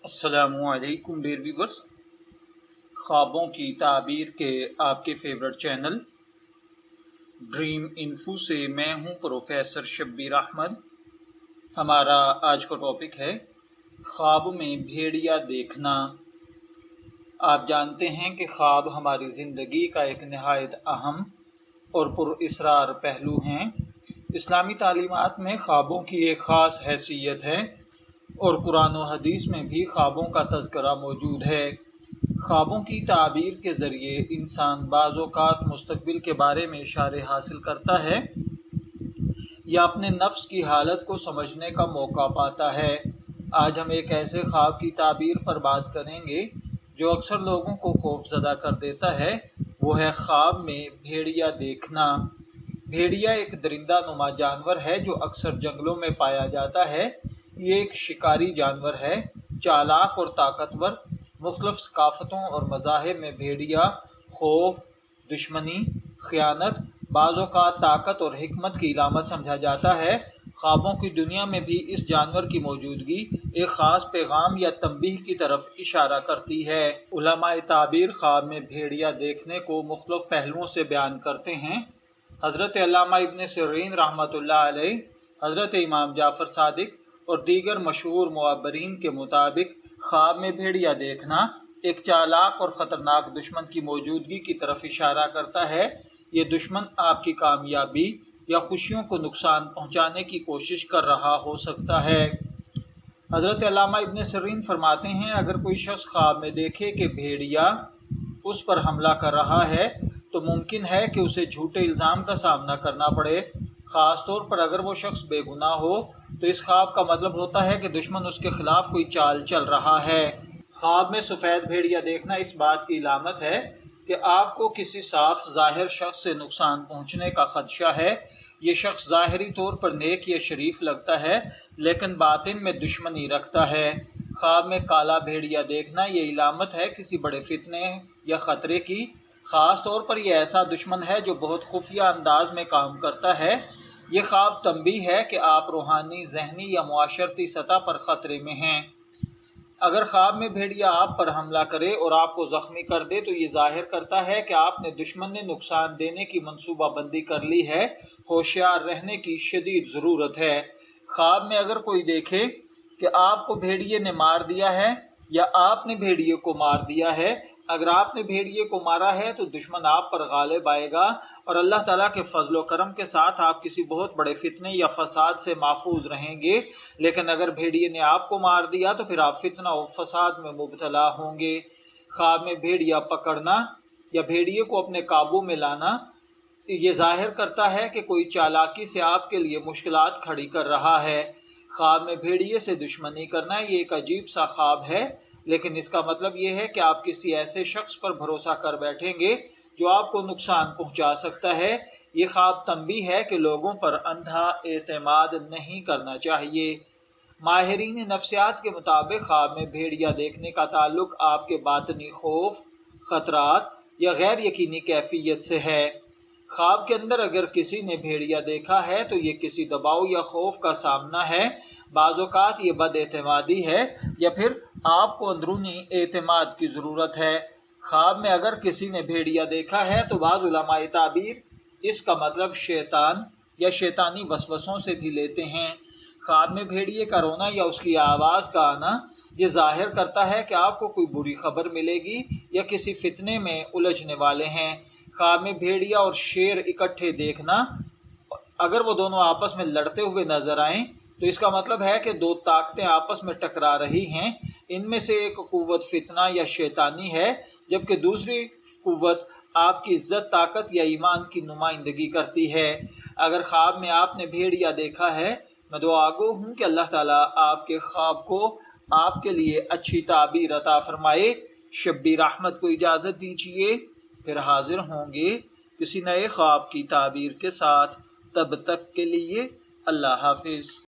السلام علیکم dear viewers, خوابوں کی تعبیر کے آپ کے فیورٹ چینل ڈریم انفو سے میں ہوں پروفیسر شبیر احمد۔ ہمارا آج کا ٹاپک ہے خواب میں بھیڑیا دیکھنا۔ آپ جانتے ہیں کہ خواب ہماری زندگی کا ایک نہایت اہم اور پر اسرار پہلو ہیں۔ اسلامی تعلیمات میں خوابوں کی ایک خاص حیثیت ہے اور قرآن و حدیث میں بھی خوابوں کا تذکرہ موجود ہے۔ خوابوں کی تعبیر کے ذریعے انسان بعض اوقات مستقبل کے بارے میں اشارے حاصل کرتا ہے یا اپنے نفس کی حالت کو سمجھنے کا موقع پاتا ہے۔ آج ہم ایک ایسے خواب کی تعبیر پر بات کریں گے جو اکثر لوگوں کو خوف زدہ کر دیتا ہے، وہ ہے خواب میں بھیڑیا دیکھنا۔ بھیڑیا ایک درندہ نما جانور ہے جو اکثر جنگلوں میں پایا جاتا ہے۔ یہ ایک شکاری جانور ہے، چالاک اور طاقتور۔ مختلف ثقافتوں اور مذاہب میں بھیڑیا خوف، دشمنی، خیانت، بعض اوقات طاقت اور حکمت کی علامت سمجھا جاتا ہے۔ خوابوں کی دنیا میں بھی اس جانور کی موجودگی ایک خاص پیغام یا تنبیہ کی طرف اشارہ کرتی ہے۔ علماء تعبیر خواب میں بھیڑیا دیکھنے کو مختلف پہلوؤں سے بیان کرتے ہیں۔ حضرت علامہ ابن سیرین رحمۃ اللہ علیہ، حضرت امام جعفر صادق اور دیگر مشہور معبرین کے مطابق خواب میں بھیڑیا دیکھنا ایک چالاک اور خطرناک دشمن کی موجودگی کی طرف اشارہ کرتا ہے۔ یہ دشمن آپ کی کامیابی یا خوشیوں کو نقصان پہنچانے کی کوشش کر رہا ہو سکتا ہے۔ حضرت علامہ ابن سیرین فرماتے ہیں، اگر کوئی شخص خواب میں دیکھے کہ بھیڑیا اس پر حملہ کر رہا ہے تو ممکن ہے کہ اسے جھوٹے الزام کا سامنا کرنا پڑے، خاص طور پر اگر وہ شخص بے گناہ ہو۔ تو اس خواب کا مطلب ہوتا ہے کہ دشمن اس کے خلاف کوئی چال چل رہا ہے۔ خواب میں سفید بھیڑیا دیکھنا اس بات کی علامت ہے کہ آپ کو کسی صاف ظاہر شخص سے نقصان پہنچنے کا خدشہ ہے۔ یہ شخص ظاہری طور پر نیک یا شریف لگتا ہے لیکن باطن میں دشمنی رکھتا ہے۔ خواب میں کالا بھیڑیا دیکھنا یہ علامت ہے کسی بڑے فتنے یا خطرے کی، خاص طور پر یہ ایسا دشمن ہے جو بہت خفیہ انداز میں کام کرتا ہے۔ یہ خواب تنبیہ ہے کہ آپ روحانی، ذہنی یا معاشرتی سطح پر خطرے میں ہیں۔ اگر خواب میں بھیڑیا آپ پر حملہ کرے اور آپ کو زخمی کر دے تو یہ ظاہر کرتا ہے کہ آپ نے دشمن نے نقصان دینے کی منصوبہ بندی کر لی ہے۔ ہوشیار رہنے کی شدید ضرورت ہے۔ خواب میں اگر کوئی دیکھے کہ آپ کو بھیڑیے نے مار دیا ہے یا آپ نے بھیڑیے کو مار دیا ہے، اگر آپ نے بھیڑیے کو مارا ہے تو دشمن آپ پر غالب آئے گا اور اللہ تعالیٰ کے فضل و کرم کے ساتھ آپ کسی بہت بڑے فتنے یا فساد سے محفوظ رہیں گے۔ لیکن اگر بھیڑیے نے آپ کو مار دیا تو پھر آپ فتنہ و فساد میں مبتلا ہوں گے۔ خواب میں بھیڑیا پکڑنا یا بھیڑیے کو اپنے قابو میں لانا یہ ظاہر کرتا ہے کہ کوئی چالاکی سے آپ کے لیے مشکلات کھڑی کر رہا ہے۔ خواب میں بھیڑیے سے دشمنی کرنا یہ ایک عجیب سا خواب ہے، لیکن اس کا مطلب یہ ہے کہ آپ کسی ایسے شخص پر بھروسہ کر بیٹھیں گے جو آپ کو نقصان پہنچا سکتا ہے۔ یہ خواب تنبیہ ہے کہ لوگوں پر اندھا اعتماد نہیں کرنا چاہیے۔ ماہرین نفسیات کے مطابق خواب میں بھیڑیا دیکھنے کا تعلق آپ کے باطنی خوف، خطرات یا غیر یقینی کیفیت سے ہے۔ خواب کے اندر اگر کسی نے بھیڑیا دیکھا ہے تو یہ کسی دباؤ یا خوف کا سامنا ہے۔ بعض اوقات یہ بد اعتمادی ہے یا پھر آپ کو اندرونی اعتماد کی ضرورت ہے۔ خواب میں اگر کسی نے بھیڑیا دیکھا ہے تو بعض علماء تعبیر اس کا مطلب شیطان یا شیطانی وسوسوں سے بھی لیتے ہیں۔ خواب میں بھیڑیے کا رونا یا اس کی آواز کا آنا یہ ظاہر کرتا ہے کہ آپ کو کوئی بری خبر ملے گی یا کسی فتنے میں الجھنے والے ہیں۔ خواب میں بھیڑیا اور شیر اکٹھے دیکھنا، اگر وہ دونوں آپس میں لڑتے ہوئے نظر آئیں تو اس کا مطلب ہے کہ دو طاقتیں آپس میں ٹکرا رہی ہیں۔ ان میں سے ایک قوت فتنہ یا شیطانی ہے جبکہ دوسری قوت آپ کی عزت، طاقت یا ایمان کی نمائندگی کرتی ہے۔ اگر خواب میں آپ نے بھیڑیا دیکھا ہے، میں دعا گو ہوں کہ اللہ تعالیٰ آپ کے خواب کو آپ کے لیے اچھی تعبیر عطا فرمائے۔ شبیر احمد کو اجازت دیجیے، پھر حاضر ہوں گے کسی نئے خواب کی تعبیر کے ساتھ۔ تب تک کے لیے اللہ حافظ۔